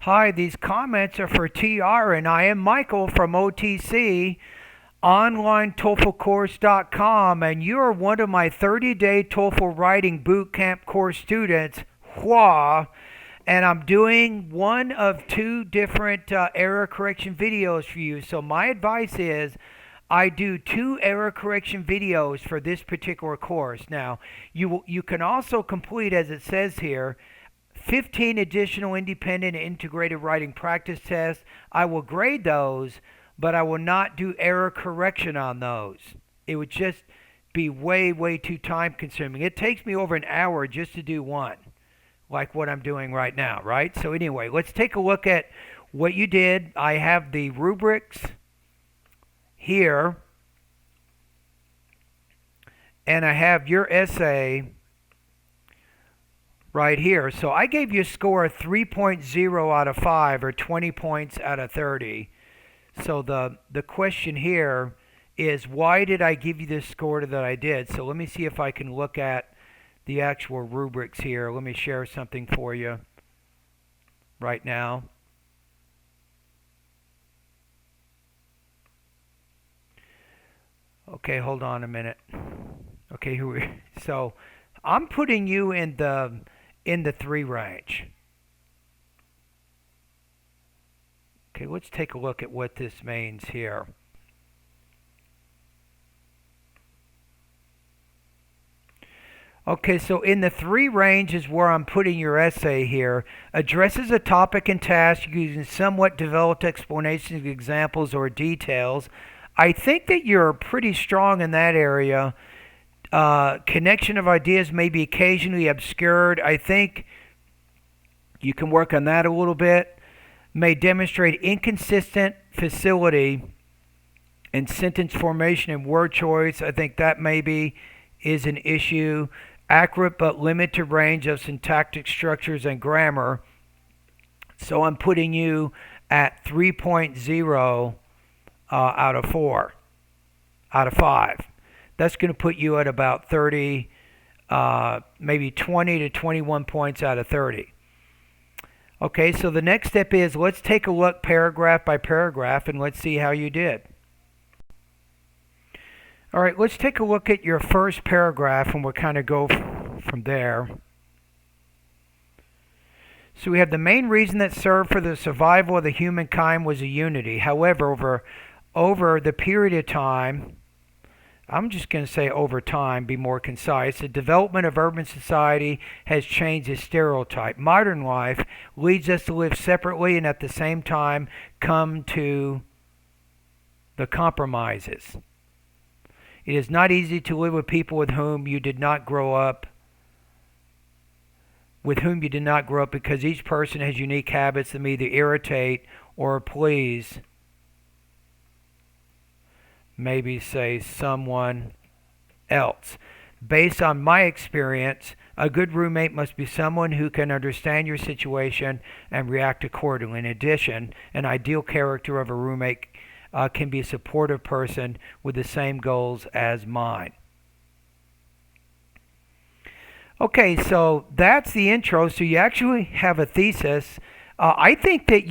Hi, these comments are for TR, and I am Michael from OTC, OnlineToeflCourse.com, and you are one of my 30-day TOEFL writing bootcamp course students. Whoa! And I'm doing one of two different error correction videos for you. So my advice is I do two error correction videos for this particular course. Now, you can also complete, as it says here, 15 additional independent and integrated writing practice tests. I will grade those, but I will not do error correction on those. It would just be way, way too time consuming. It takes me over an hour just to do one, like what I'm doing right now, right? So, anyway, let's take a look at what you did. I have the rubrics here, and I have your essay right here. So I gave you a score of 3.0 out of 5 or 20 points out of 30. So the question here is, why did I give you this score that I did? So let me see if I can look at the actual rubrics here. Let me share something for you right now. Okay, hold on a minute. Okay, so I'm putting you in the 3 range. Okay, let's take a look at what this means here. Okay, so in the 3 range is where I'm putting your essay here. Addresses a topic and task using somewhat developed explanations, examples, or details. I think that you're pretty strong in that area. Connection of ideas may be occasionally obscured. I think you can work on that a little bit. May demonstrate inconsistent facility in sentence formation and word choice. I think that maybe is an issue. Accurate but limited range of syntactic structures and grammar. So I'm putting you at 3.0 out of 4, out of 5. That's going to put you at about 30, maybe 20 to 21 points out of 30. Okay, so the next step is let's take a look paragraph by paragraph and let's see how you did. All right, let's take a look at your first paragraph and we'll kind of go from there. So we have the main reason that served for the survival of the humankind was a unity. However, over the period of time, I'm just going to say over time, be more concise. The development of urban society has changed the stereotype. Modern life leads us to live separately and at the same time come to the compromises. It is not easy to live with people with whom you did not grow up, because each person has unique habits that may either irritate or please, maybe say someone else. Based on my experience, a good roommate must be someone who can understand your situation and react accordingly. In addition, an ideal character of a roommate can be a supportive person with the same goals as mine. Okay, so that's the intro. So you actually have a thesis. I think that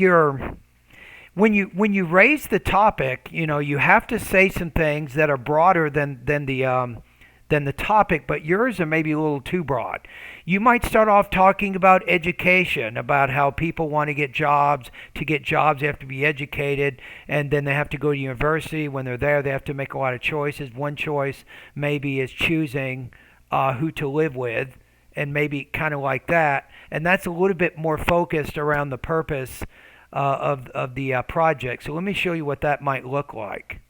when you raise the topic, you have to say some things that are broader than the topic, but yours are maybe a little too broad. You might start off talking about education, about how people want to get jobs. To get jobs, they have to be educated, and then they have to go to university. When they're there, they have to make a lot of choices. One choice maybe is choosing who to live with, and maybe kind of like that. And that's a little bit more focused around the purpose of the project. So let me show you what that might look like.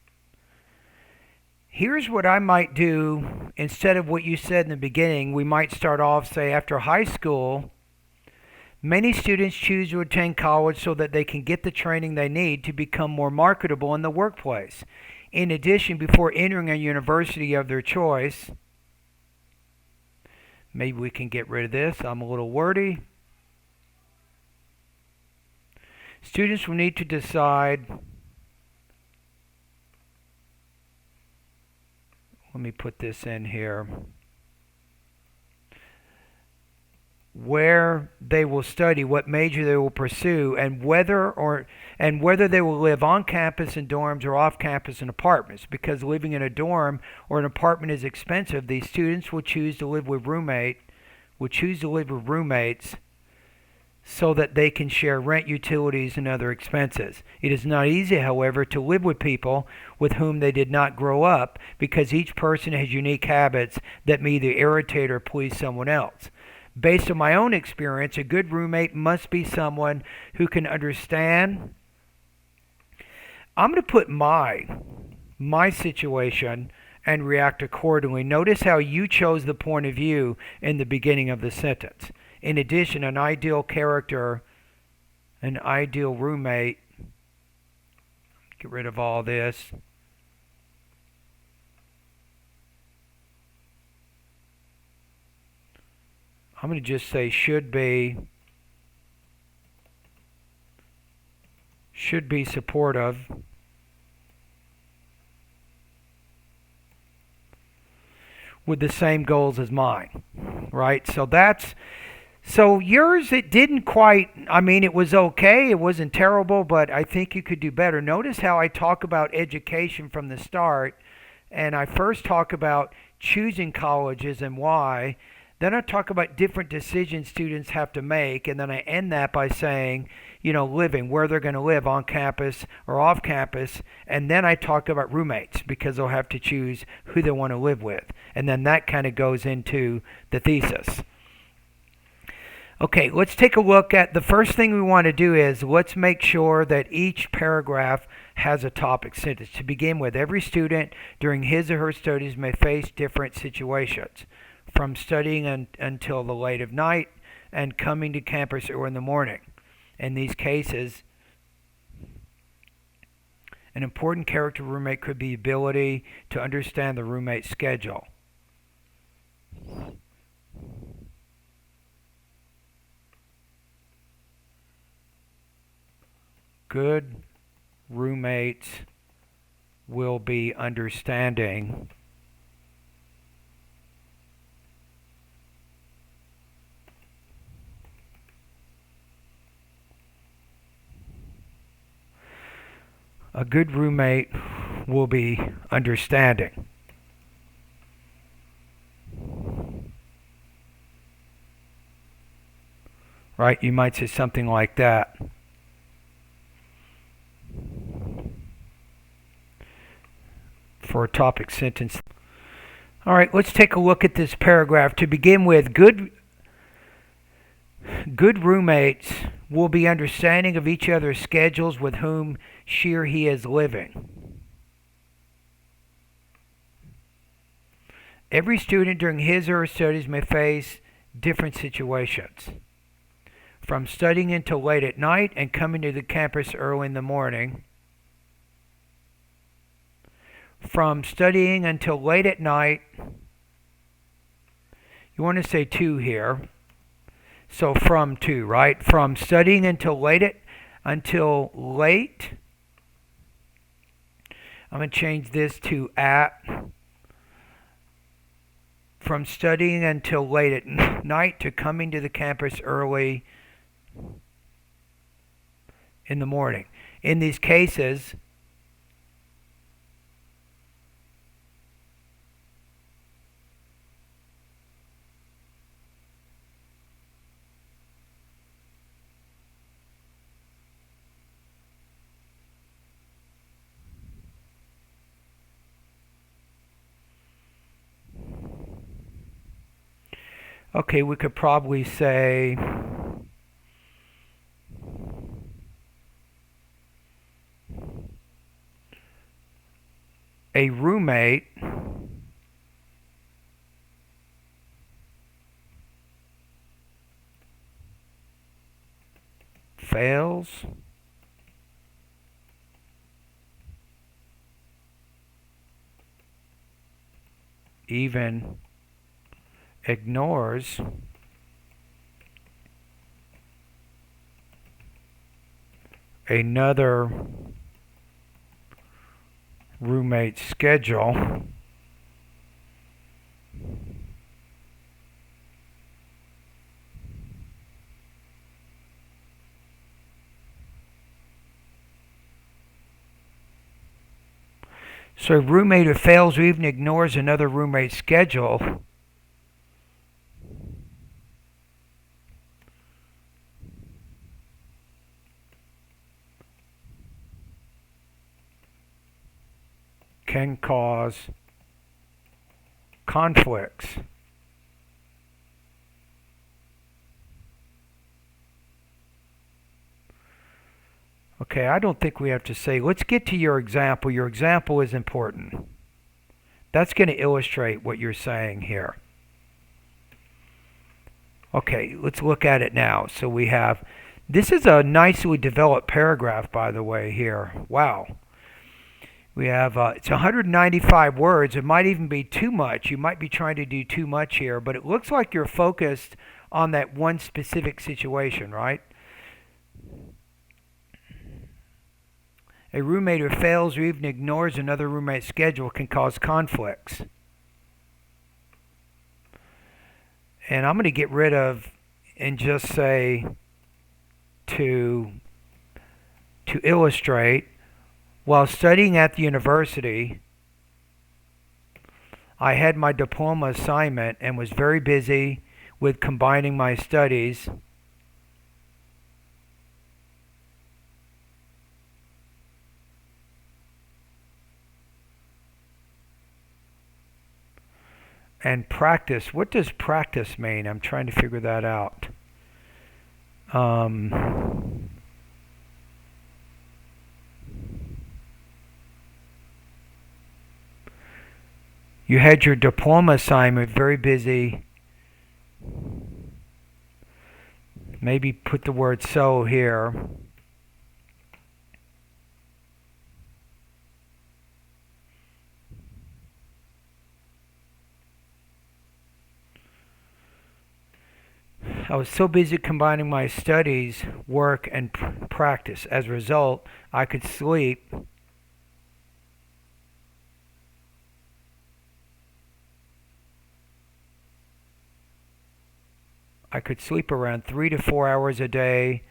Here's what I might do instead of what you said in the beginning. We might start off, say, after high school, many students choose to attend college so that they can get the training they need to become more marketable in the workplace. In addition, before entering a university of their choice, maybe we can get rid of this. I'm a little wordy. Students will need to decide. Let me put this in here. where they will study, what major they will pursue, and whether they will live on campus in dorms or off campus in apartments. Because living in a dorm or an apartment is expensive, these students will choose to live with roommates so that they can share rent, utilities, and other expenses. It is not easy, however, to live with people with whom they did not grow up, because each person has unique habits that may either irritate or please someone else. Based on my own experience, a good roommate must be someone who can understand. I'm going to put my situation and react accordingly. Notice how you chose the point of view in the beginning of the sentence. In addition, an ideal character, an ideal roommate, get rid of all this. I'm going to just say should be supportive with the same goals as mine, right? So yours, it didn't quite, it was okay, it wasn't terrible, but I think you could do better. Notice how I talk about education from the start, and I first talk about choosing colleges and why. Then I talk about different decisions students have to make, and then I end that by saying, living, where they're going to live, on campus or off campus. And then I talk about roommates, because they'll have to choose who they want to live with. And then that kind of goes into the thesis. Okay, let's take a look at the first thing we want to do is let's make sure that each paragraph has a topic sentence. To begin with, every student during his or her studies may face different situations, from studying until the late of night and coming to campus or in the morning. In these cases, an important character of roommate could be the ability to understand the roommate's schedule. Good roommates will be understanding a good roommate will be understanding. Right? You might say something like that. For a topic sentence. All right, let's take a look at this paragraph. To begin with, good roommates will be understanding of each other's schedules with whom she or he is living. Every student during his or her studies may face different situations, from studying until late at night and coming to the campus early in the morning. From studying until late at night, you want to say to here. So from to, right? From studying until late. I'm going to change this to at. From studying until late at night to coming to the campus early in the morning. In these cases, okay, we could probably say a roommate fails even ignores another roommate's schedule So a roommate who fails or even ignores another roommate's schedule can cause conflicts. Okay, I don't think we have to say, let's get to your example. Your example is important. That's going to illustrate what you're saying here. Okay, let's look at it now. So we have, this is a nicely developed paragraph, by the way, here. Wow. We have, it's 195 words. It might even be too much. You might be trying to do too much here, but it looks like you're focused on that one specific situation, right? A roommate who fails or even ignores another roommate's schedule can cause conflicts. And I'm going to get rid of and just say to illustrate, while studying at the university, I had my diploma assignment and was very busy with combining my studies and practice. What does practice mean? I'm trying to figure that out. You had your diploma assignment, very busy. Maybe put the word so here. I was so busy combining my studies, work, and practice. As a result, I could sleep around 3 to 4 hours a day.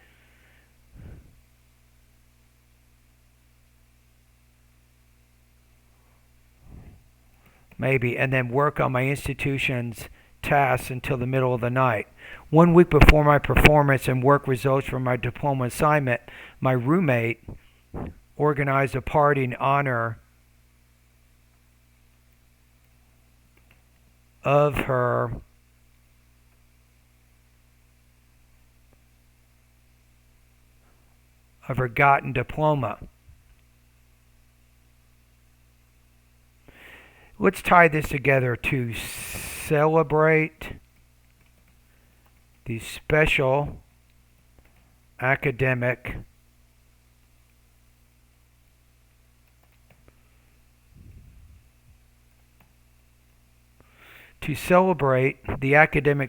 Maybe, and then work on my institution's tasks until the middle of the night. 1 week before my performance and work results from my diploma assignment, my roommate organized a party in honor of her gotten diploma. Let's tie this together. To celebrate the special academic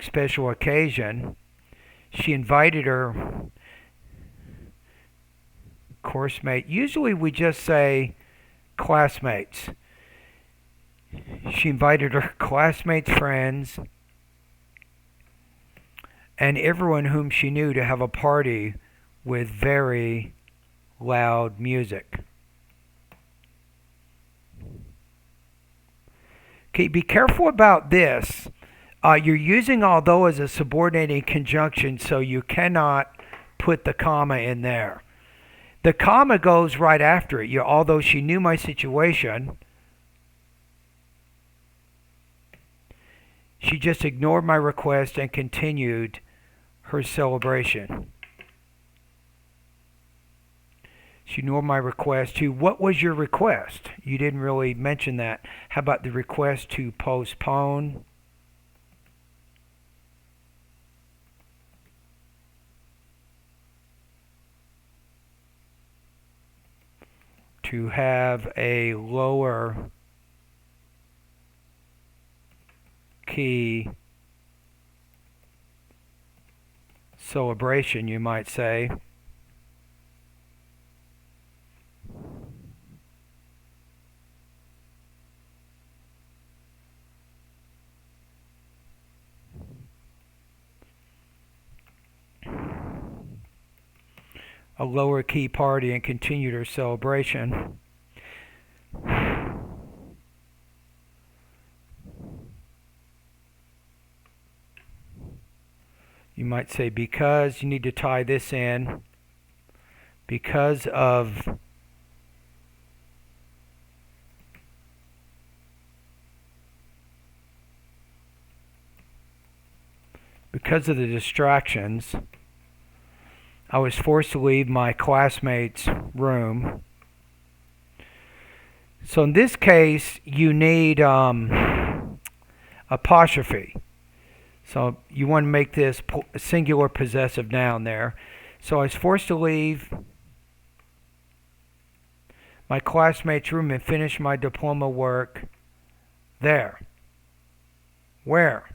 special occasion, she invited her course mate. Usually we just say classmates. She invited her classmates, friends, and everyone whom she knew to have a party with very loud music. Okay, be careful about this. You're using although as a subordinating conjunction, so you cannot put the comma in there. The comma goes right after it. Although she knew my situation, she just ignored my request and continued her celebration. She ignored my request to, what was your request? You didn't really mention that. How about the request to postpone? To have a lower key celebration, you might say. A lower key party and continued her celebration. might say because, you need to tie this in, because of the distractions, I was forced to leave my classmate's room. So in this case, you need apostrophe. So you want to make this singular possessive noun there. So I was forced to leave my classmate's room and finish my diploma work there. Where?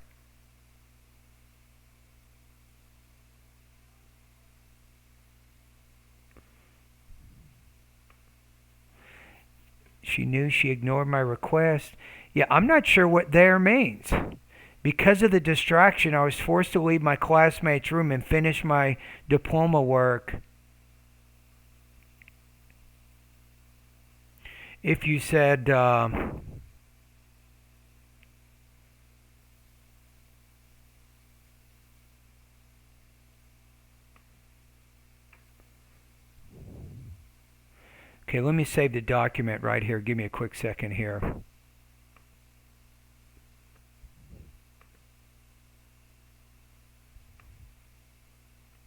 She knew she ignored my request. Yeah, I'm not sure what there means. Because of the distraction, I was forced to leave my classmate's room and finish my diploma work. If you said, okay, let me save the document right here. Give me a quick second here.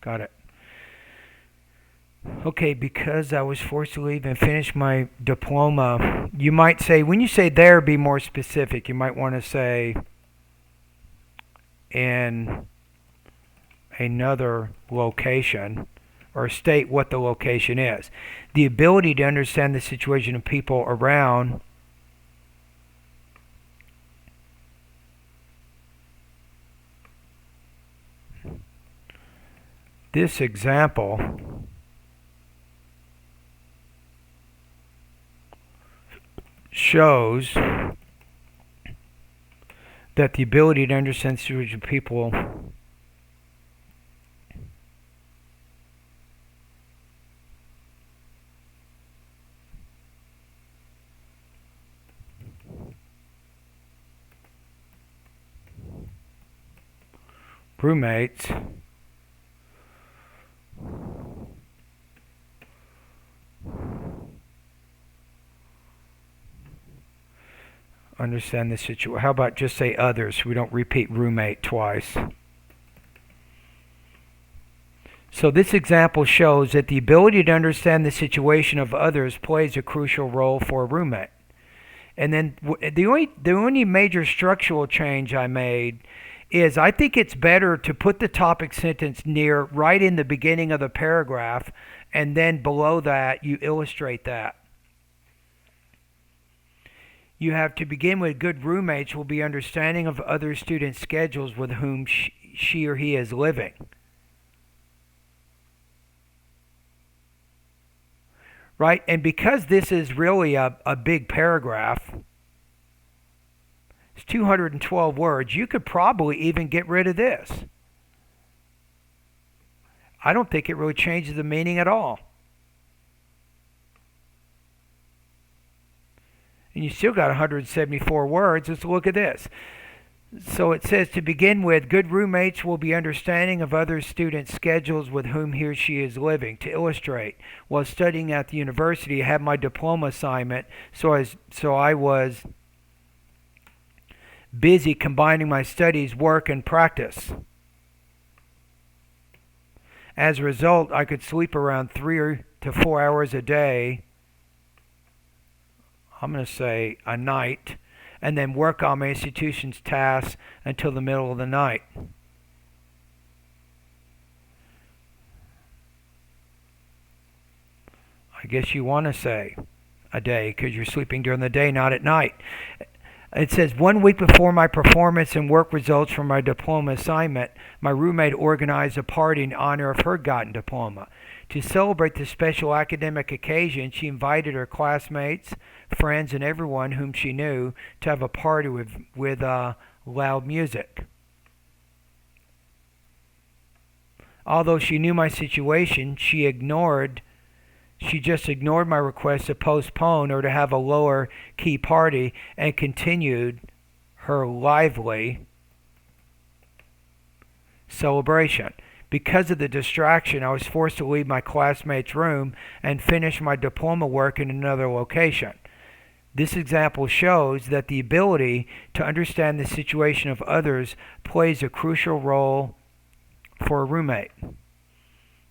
Got it. Okay, because I was forced to leave and finish my diploma, you might say, when you say there, be more specific. You might want to say in another location, or state what the location is. The ability to understand the situation of people around this example shows that the ability to understand the situation of people roommates understand the situation. How about just say others? We don't repeat roommate twice. So this example shows that the ability to understand the situation of others plays a crucial role for a roommate. And then the only major structural change I made is I think it's better to put the topic sentence right in the beginning of the paragraph, and then below that you illustrate that. You have to begin with good roommates will be understanding of other students' schedules with whom she or he is living. Right? And because this is really a big paragraph, it's 212 words, you could probably even get rid of this. I don't think it really changes the meaning at all. And you still got 174 words. Let's look at this. So it says, to begin with, good roommates will be understanding of other students' schedules with whom he or she is living. To illustrate, while studying at the university, I had my diploma assignment, so I was busy combining my studies, work, and practice. As a result, I could sleep around 3 to 4 hours a day. I'm going to say a night, and then work on my institution's tasks until the middle of the night. I guess you want to say a day because you're sleeping during the day, not at night. It says, 1 week before my performance and work results from my diploma assignment, my roommate organized a party in honor of her gotten diploma. To celebrate this special academic occasion, she invited her classmates, friends, and everyone whom she knew to have a party with loud music. Although she knew my situation, she just ignored my request to postpone or to have a lower key party and continued her lively celebration. Because of the distraction, I was forced to leave my classmate's room and finish my diploma work in another location. This example shows that the ability to understand the situation of others plays a crucial role for a roommate.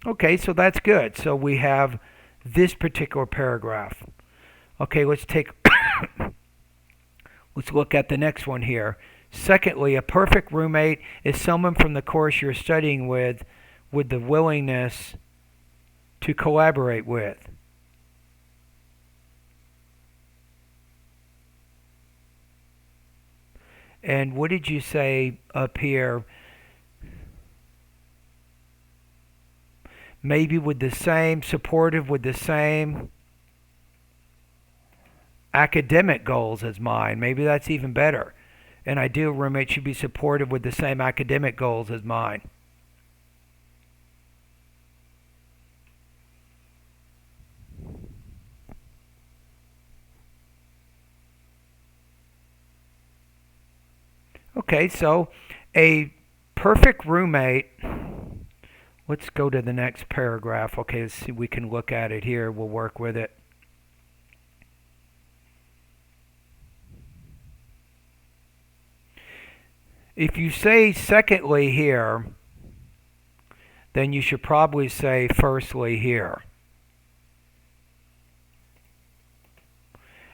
Okay, so that's good. So we have this particular paragraph. Okay, let's look at the next one here. Secondly, a perfect roommate is someone from the course you're studying with the willingness to collaborate with. And what did you say up here? Maybe with the same, supportive with the same academic goals as mine. Maybe that's even better. An ideal roommate should be supportive with the same academic goals as mine. Okay, so a perfect roommate, let's go to the next paragraph. Okay, let's see, we can look at it here. We'll work with it. If you say secondly here, then you should probably say firstly here.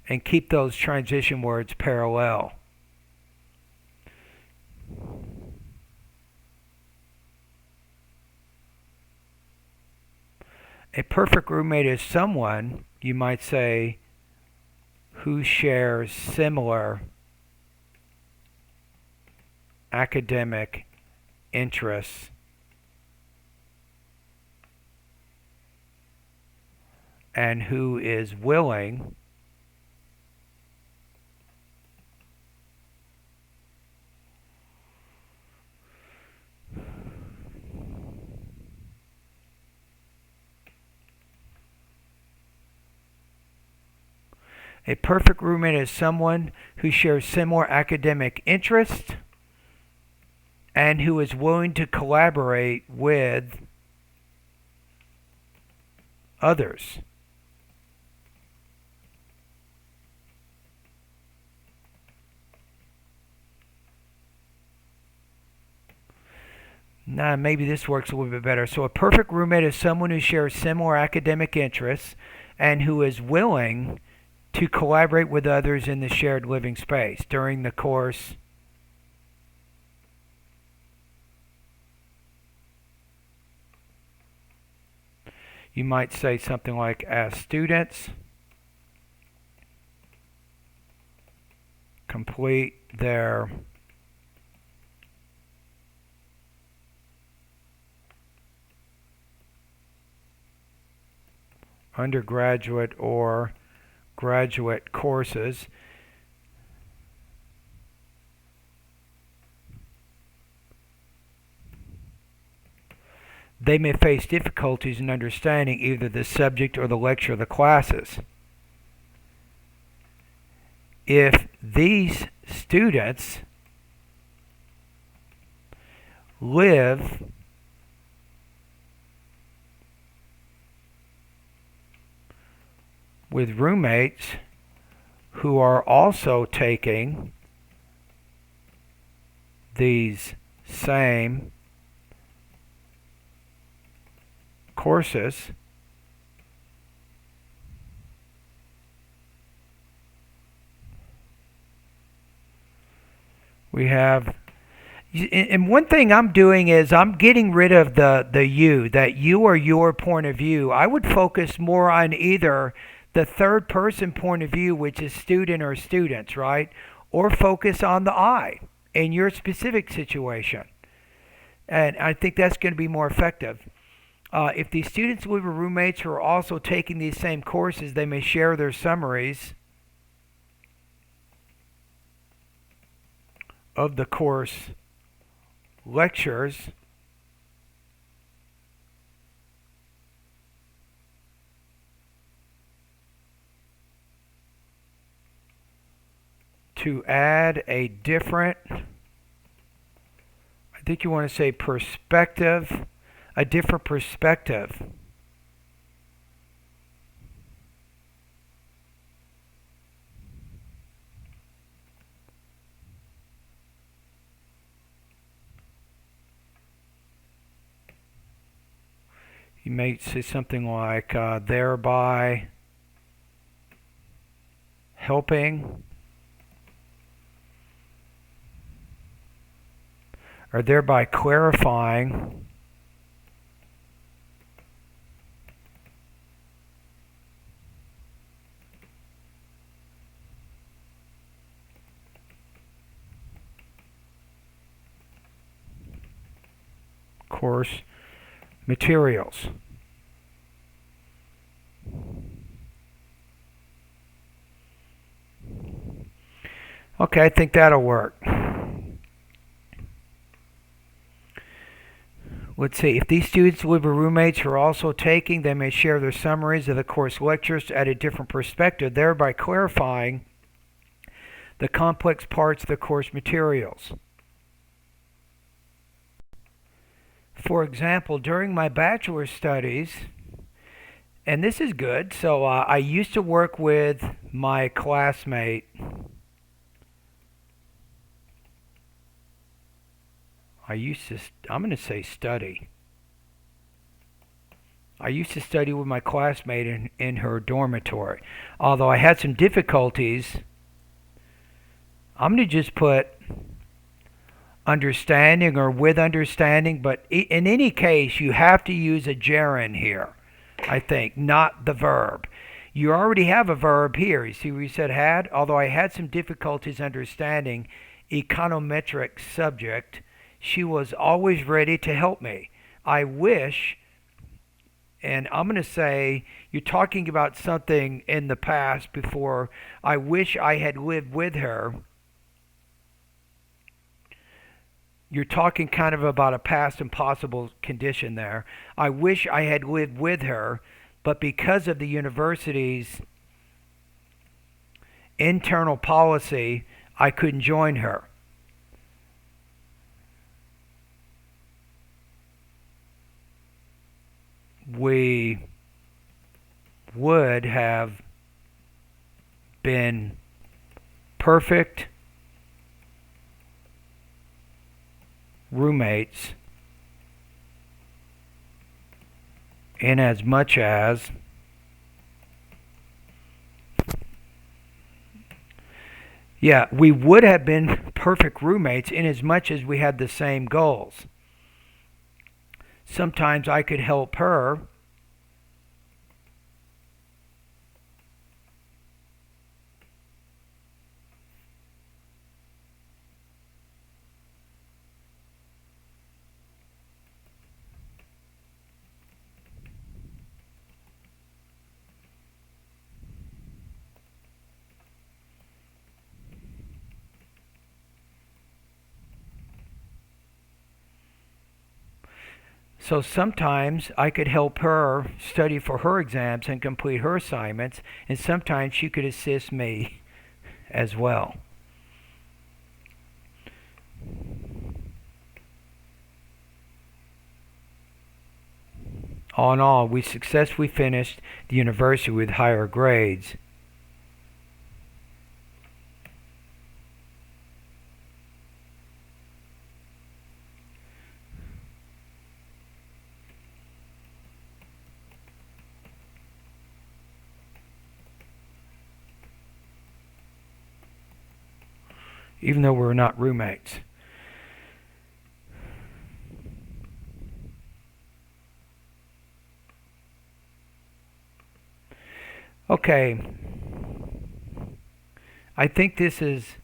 And keep those transition words parallel. A perfect roommate is someone, you might say, who shares similar academic interests and who is willing A perfect roommate is someone who shares similar academic interests and who is willing to collaborate with others. Now, maybe this works a little bit better. So a perfect roommate is someone who shares similar academic interests and who is willing to collaborate with others in the shared living space during the course you might say something like, as students complete their undergraduate or graduate courses, they may face difficulties in understanding either the subject or the lecture of the classes. If these students live with roommates who are also taking these same courses, we have, and one thing I'm doing is I'm getting rid of the you, that you or your point of view. I would focus more on either the third person point of view, which is student or students, right? Or focus on the I in your specific situation. And I think that's going to be more effective. If the students live with roommates who are also taking these same courses, they may share their summaries of the course lectures to add a different, I I think you want to say perspective, a different perspective. You may say something like, thereby helping, or thereby clarifying course materials. Okay, I think that'll work. Let's see. If these students live with roommates who are also taking, they may share their summaries of the course lectures at a different perspective, thereby clarifying the complex parts of the course materials. For example, during my bachelor studies, and this is good, so I used to work with my classmate. I'm going to say study. I used to study with my classmate in her dormitory. Although I had some difficulties, I'm going to just put understanding or with understanding, but in any case, you have to use a gerund here, I think, not the verb. You already have a verb here. You see where you said had? Although I had some difficulties understanding econometric subject, she was always ready to help me. I wish, and I'm going to say, you're talking about something in the past before, I wish I had lived with her. You're talking kind of about a past impossible condition there. I wish I had lived with her, but because of the university's internal policy, I couldn't join her. We would have been perfect roommates in as much as we would have been perfect roommates in as much as we had the same goals. Sometimes I could help her So sometimes I could help her study for her exams and complete her assignments, and sometimes she could assist me as well. All in all, we successfully finished the university with higher grades. Even though we're not roommates. Okay. I think this is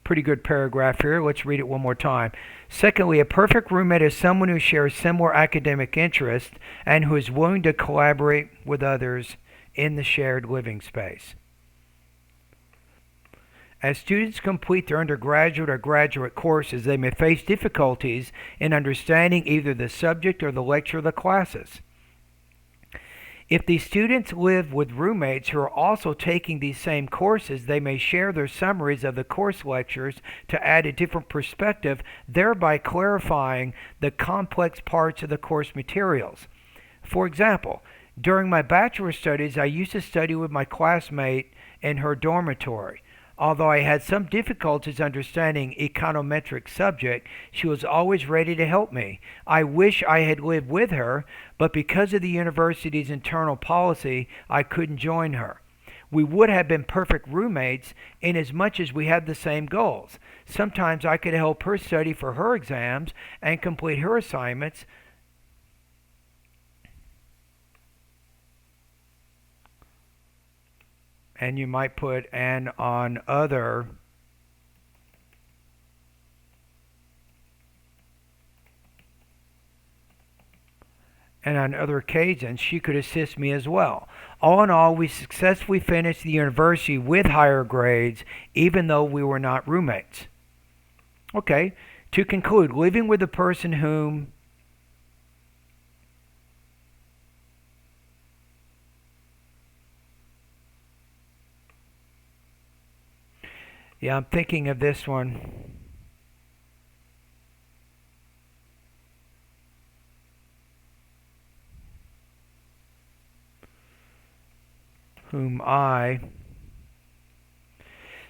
pretty good paragraph here. Let's read it one more time. Secondly, a perfect roommate is someone who shares similar academic interests and who is willing to collaborate with others in the shared living space. As students complete their undergraduate or graduate courses, they may face difficulties in understanding either the subject or the lecture of the classes. If the students live with roommates who are also taking these same courses, they may share their summaries of the course lectures to add a different perspective, thereby clarifying the complex parts of the course materials. For example, during my bachelor studies, I used to study with my classmate in her dormitory. Although I had some difficulties understanding econometric subject, she was always ready to help me. I wish I had lived with her, but because of the university's internal policy, I couldn't join her. We would have been perfect roommates inasmuch as we had the same goals. Sometimes I could help her study for her exams and complete her assignments. And you might put and on other occasions she could assist me as well. All in all, we successfully finished the university with higher grades even though we were not roommates. Okay, to conclude, living with a person whom I'm thinking of this one. Whom I.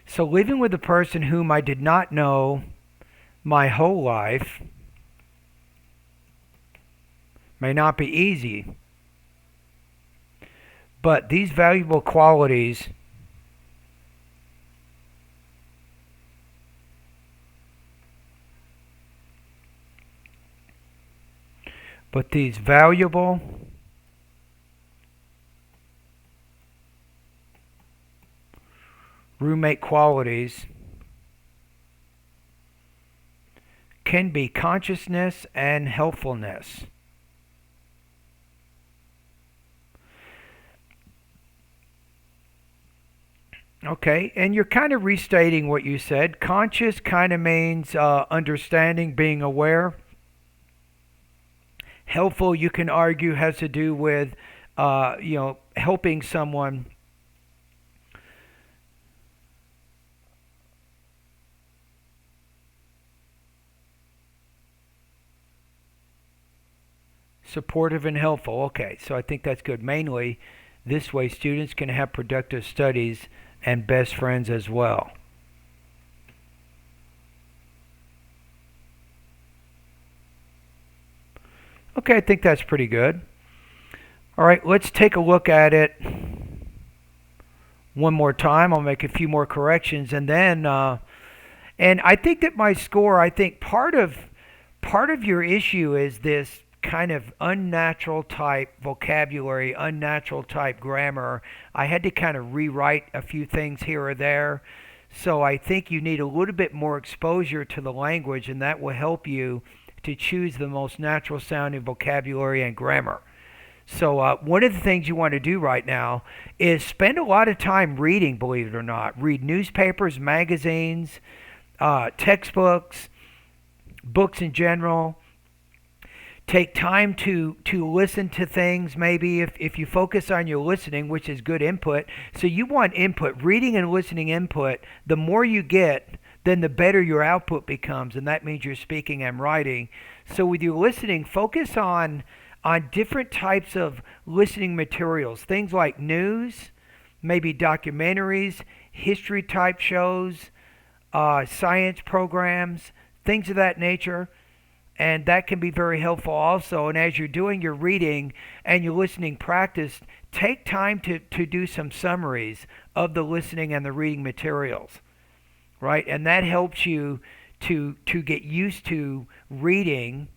So living with a person whom I did not know my whole life may not be easy, but these valuable qualities roommate qualities can be consciousness and helpfulness. Okay, and you're kind of restating what you said. Conscious kind of means understanding, being aware. Helpful, you can argue, has to do with, helping someone. Supportive and helpful. Okay, so I think that's good. Mainly, this way students can have productive studies and best friends as well. Okay, I think that's pretty good. All right, let's take a look at it one more time. I'll make a few more corrections, and then, and I think that my score. I think part of your issue is this kind of unnatural type vocabulary, unnatural type grammar. I had to kind of rewrite a few things here or there. So I think you need a little bit more exposure to the language, and that will help you to choose the most natural sounding vocabulary and grammar. So one of the things you want to do right now is spend a lot of time reading, believe it or not. Read newspapers, magazines, textbooks, books in general. Take time to listen to things, maybe if you focus on your listening, which is good input. So you want input, reading and listening input. The more you get, then the better your output becomes, and that means you're speaking and writing. So with your listening, focus on different types of listening materials, things like news, maybe documentaries, history type shows, science programs, things of that nature. And that can be very helpful also. And as you're doing your reading and your listening practice, take time to do some summaries of the listening and the reading materials, right? And that helps you to get used to reading,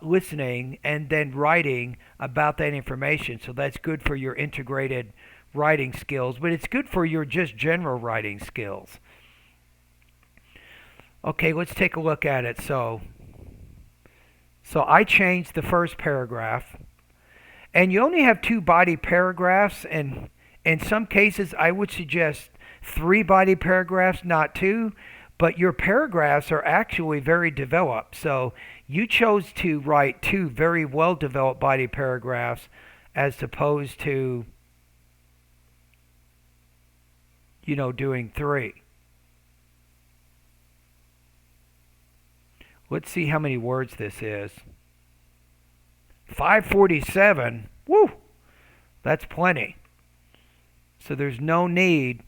listening, and then writing about that information. So that's good for your integrated writing skills, but it's good for your just general writing skills. Okay, let's take a look at it. So I changed the first paragraph, and you only have 2 body paragraphs, and in some cases I would suggest 3 body paragraphs, not 2, but your paragraphs are actually very developed. So you chose to write 2 very well developed body paragraphs, as opposed to, doing 3. Let's see how many words this is. 547. Woo! That's plenty. So there's no need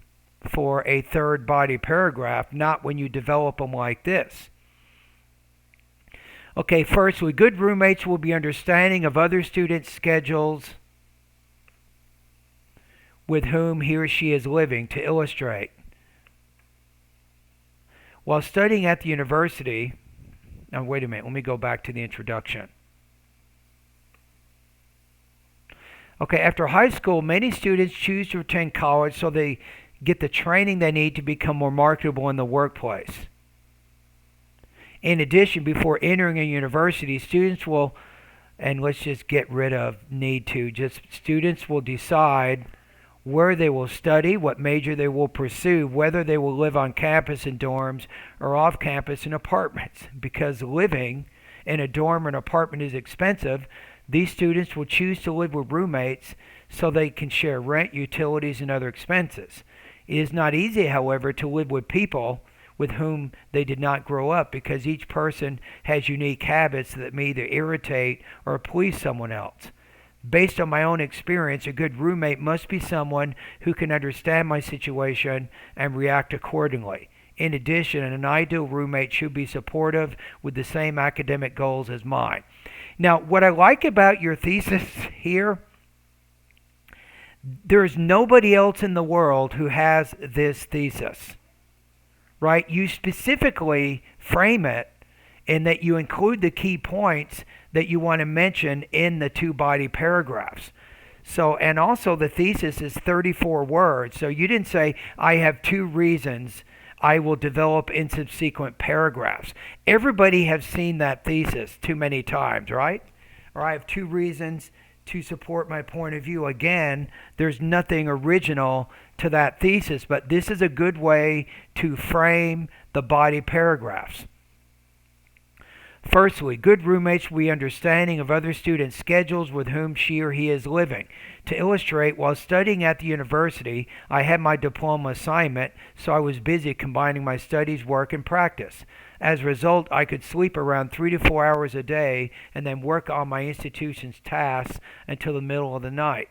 for a third body paragraph, not when you develop them like this. Okay, firstly, good roommates will be understanding of other students' schedules with whom he or she is living. To illustrate, while studying at the university, now wait a minute, let me go back to the introduction. Okay, after high school, many students choose to attend college so they get the training they need to become more marketable in the workplace. In addition, before entering a university, students will, and let's just get rid of need to, just students will decide where they will study, what major they will pursue, whether they will live on campus in dorms or off campus in apartments. Because living in a dorm or an apartment is expensive, these students will choose to live with roommates so they can share rent, utilities, and other expenses. It is not easy, however, to live with people with whom they did not grow up, because each person has unique habits that may either irritate or please someone else. Based on my own experience, a good roommate must be someone who can understand my situation and react accordingly. In addition, an ideal roommate should be supportive with the same academic goals as mine. Now, what I like about your thesis here, there's nobody else in the world who has this thesis, right? You specifically frame it in that you include the key points that you want to mention in the 2-body paragraphs. So, and also the thesis is 34 words. So you didn't say, I have 2 reasons I will develop in subsequent paragraphs. Everybody has seen that thesis too many times, right? Or I have 2 reasons to support my point of view. Again, there's nothing original to that thesis, but this is a good way to frame the body paragraphs. Firstly, good roommates will be understanding of other students' schedules with whom she or he is living. To illustrate, while studying at the university, I had my diploma assignment, so I was busy combining my studies, work, and practice. As a result, I could sleep around 3 to 4 hours a day and then work on my institution's tasks until the middle of the night.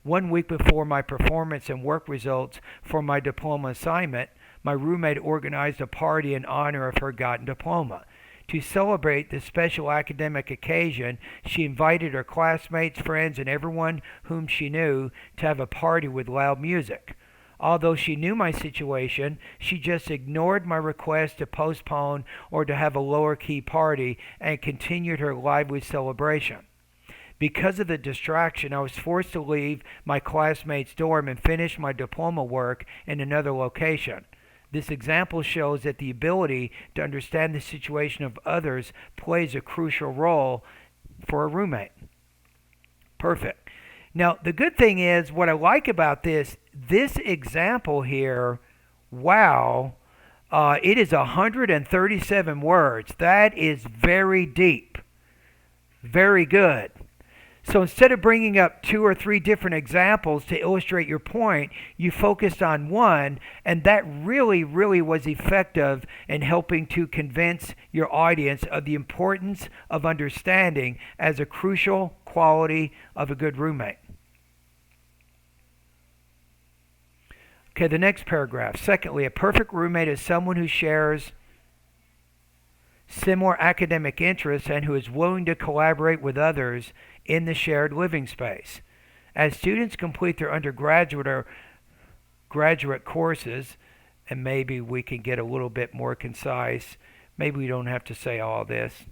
1 week before my performance and work results for my diploma assignment, my roommate organized a party in honor of her gotten diploma. To celebrate this special academic occasion, she invited her classmates, friends, and everyone whom she knew to have a party with loud music. Although she knew my situation, she just ignored my request to postpone or to have a lower-key party and continued her lively celebration. Because of the distraction, I was forced to leave my classmates' dorm and finish my diploma work in another location. This example shows that the ability to understand the situation of others plays a crucial role for a roommate. Perfect. Now, the good thing is, what I like about this example here, wow, it is 137 words. That is very deep. Very good. So instead of bringing up 2 or 3 different examples to illustrate your point, you focused on one, and that really, really was effective in helping to convince your audience of the importance of understanding as a crucial quality of a good roommate. Okay, the next paragraph. Secondly, a perfect roommate is someone who shares similar academic interests and who is willing to collaborate with others in the shared living space. As students complete their undergraduate or graduate courses, and maybe we can get a little bit more concise, maybe we don't have to say all this.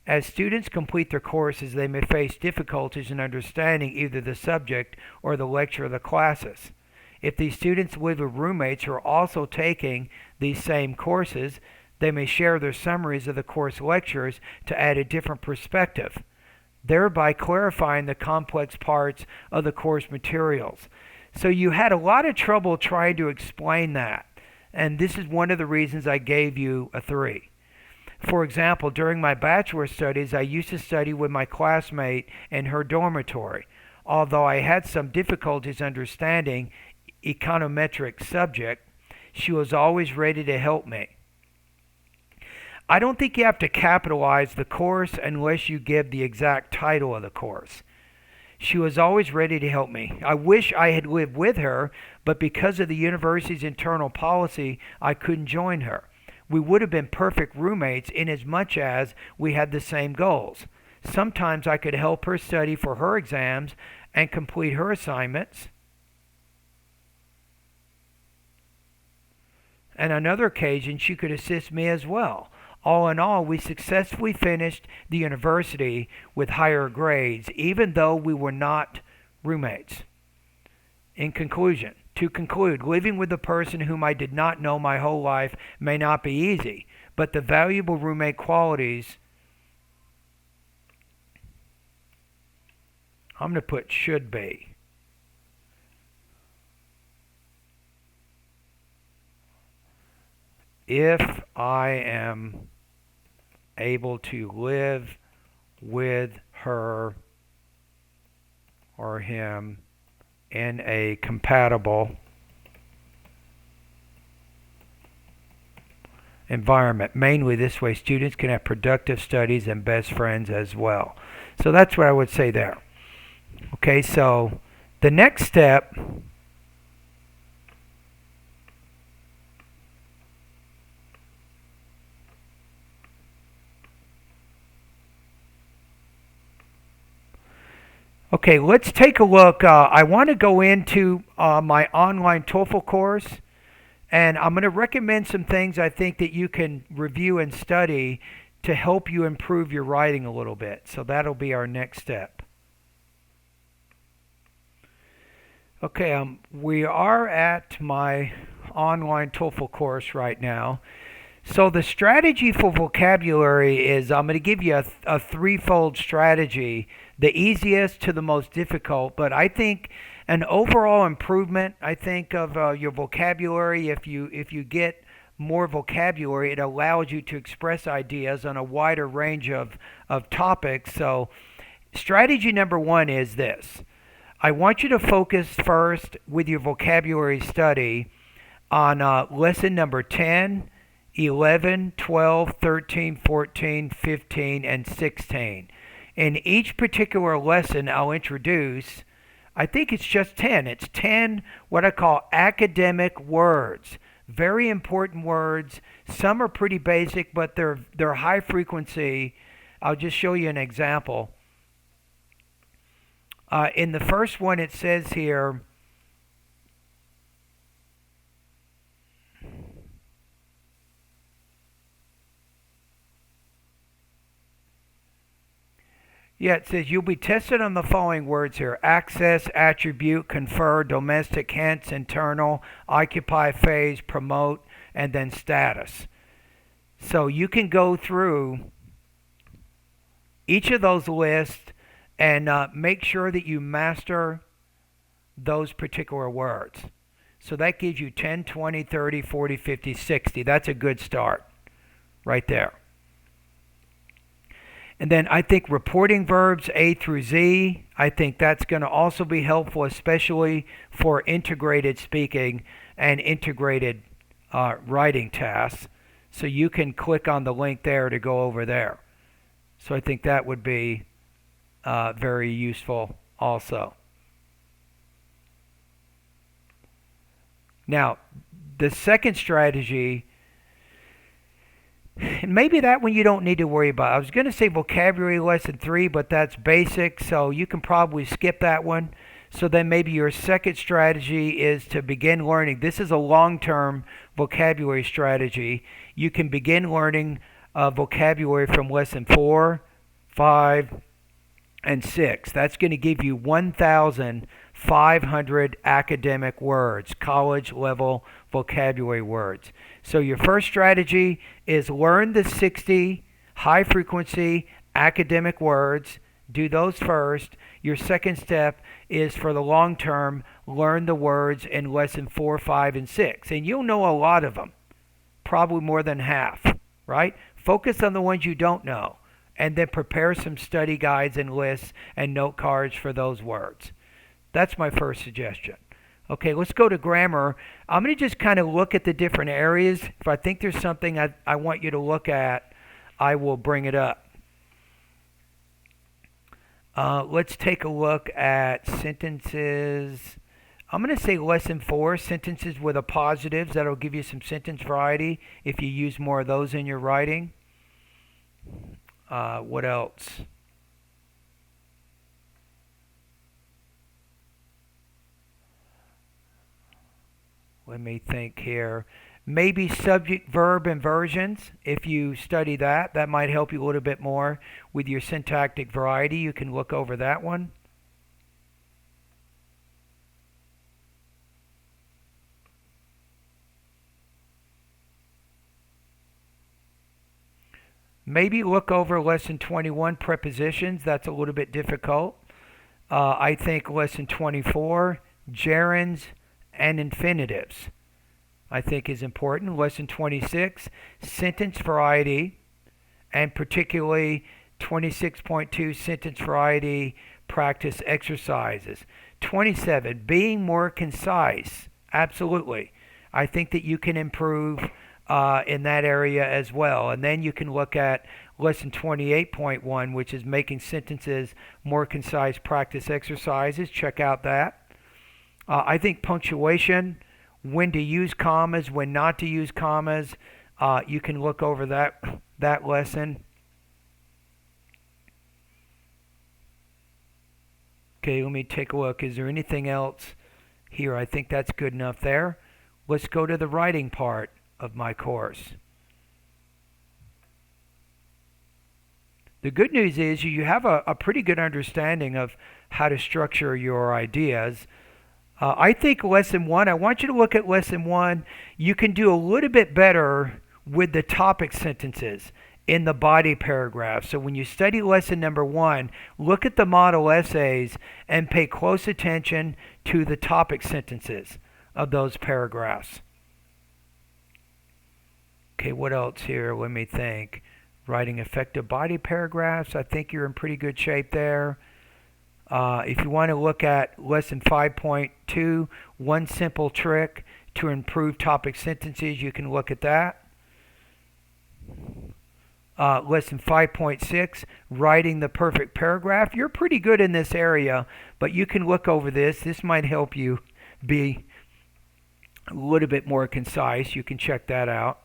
As students complete their courses, they may face difficulties in understanding either the subject or the lecture of the classes. If these students live with roommates who are also taking these same courses, they may share their summaries of the course lectures to add a different perspective, thereby clarifying the complex parts of the course materials. So you had a lot of trouble trying to explain that, and this is one of the reasons I gave you a 3. For example, during my bachelor studies, I used to study with my classmate in her dormitory. Although I had some difficulties understanding econometric subject, she was always ready to help me. I don't think you have to capitalize the course unless you give the exact title of the course. She was always ready to help me. I wish I had lived with her, but because of the university's internal policy, I couldn't join her. We would have been perfect roommates in as much as we had the same goals. Sometimes I could help her study for her exams and complete her assignments. And on other occasions, she could assist me as well. All in all, we successfully finished the university with higher grades, even though we were not roommates. In conclusion, to conclude, living with a person whom I did not know my whole life may not be easy, but the valuable roommate qualities, I'm going to put should be. If I am able to live with her or him in a compatible environment. Mainly this way, students can have productive studies and best friends as well. So that's what I would say there. Okay, so the next step Okay, let's take a look. I want to go into my online Toefl course, and I'm going to recommend some things I think that you can review and study to help you improve your writing a little bit. So that'll be our next step. Okay, we are at my online Toefl course right now. So the strategy for vocabulary is I'm going to give you a threefold strategy, the easiest to the most difficult, but I think an overall improvement, I think, of your vocabulary, if you get more vocabulary, it allows you to express ideas on a wider range of topics. So strategy number one is this. I want you to focus first with your vocabulary study on lesson number 10, 11, 12, 13, 14, 15, and 16. In each particular lesson I'll introduce, I think it's just 10. It's 10 what I call academic words. Very important words. Some are pretty basic, but they're high frequency. I'll just show you an example. In the first one it says here, it says you'll be tested on the following words here. Access, attribute, confer, domestic, hence, internal, occupy, phase, promote, and then status. So you can go through each of those lists and make sure that you master those particular words. So that gives you 10, 20, 30, 40, 50, 60. That's a good start right there. And then I think reporting verbs A through Z, I think that's going to also be helpful, especially for integrated speaking and integrated writing tasks. So you can click on the link there to go over there. So I think that would be very useful also. Now, the second strategy, and maybe that one you don't need to worry about. I was going to say vocabulary lesson 3, but that's basic, so you can probably skip that one. So then maybe your second strategy is to begin learning. This is a long-term vocabulary strategy. You can begin learning vocabulary from lesson 4, 5, and 6. That's going to give you 1,500 academic words, college-level vocabulary words. So your first strategy is learn the 60 high-frequency academic words. Do those first. Your second step is for the long term, learn the words in lesson 4, 5, and 6. And you'll know a lot of them, probably more than half, right? Focus on the ones you don't know, and then prepare some study guides and lists and note cards for those words. That's my first suggestion. Okay, let's go to grammar. I'm going to just kind of look at the different areas. If I think there's something I want you to look at, I will bring it up. Let's take a look at sentences. I'm going to say lesson 4, sentences with a positives. That'll give you some sentence variety if you use more of those in your writing. What else? Let me think here. Maybe subject verb inversions. If you study that, that might help you a little bit more with your syntactic variety. You can look over that one. Maybe look over lesson 21, prepositions. That's a little bit difficult. I think lesson 24, gerunds and infinitives, I think is important. Lesson 26, sentence variety, and particularly 26.2, sentence variety practice exercises. 27, being more concise. Absolutely. I think that you can improve in that area as well. And then you can look at lesson 28.1, which is making sentences more concise practice exercises. Check out that. I think punctuation, when to use commas, when not to use commas, you can look over that lesson. Okay, let me take a look. Is there anything else here? I think that's good enough there. Let's go to the writing part of my course. The good news is you have a pretty good understanding of how to structure your ideas. I think lesson 1, I want you to look at lesson 1. You can do a little bit better with the topic sentences in the body paragraph. So when you study lesson number 1, look at the model essays and pay close attention to the topic sentences of those paragraphs. Okay, what else here? Let me think. Writing effective body paragraphs. I think you're in pretty good shape there. If you want to look at lesson 5.2, one simple trick to improve topic sentences, you can look at that. Lesson 5.6, writing the perfect paragraph. You're pretty good in this area, but you can look over this. This might help you be a little bit more concise. You can check that out.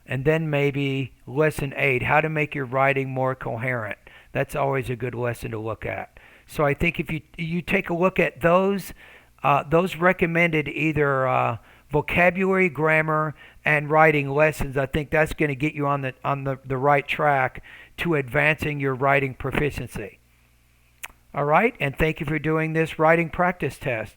And then maybe lesson 8, how to make your writing more coherent. That's always a good lesson to look at. So I think if you take a look at those recommended either vocabulary, grammar, and writing lessons, I think that's going to get you on the right track to advancing your writing proficiency. All right, and thank you for doing this writing practice test.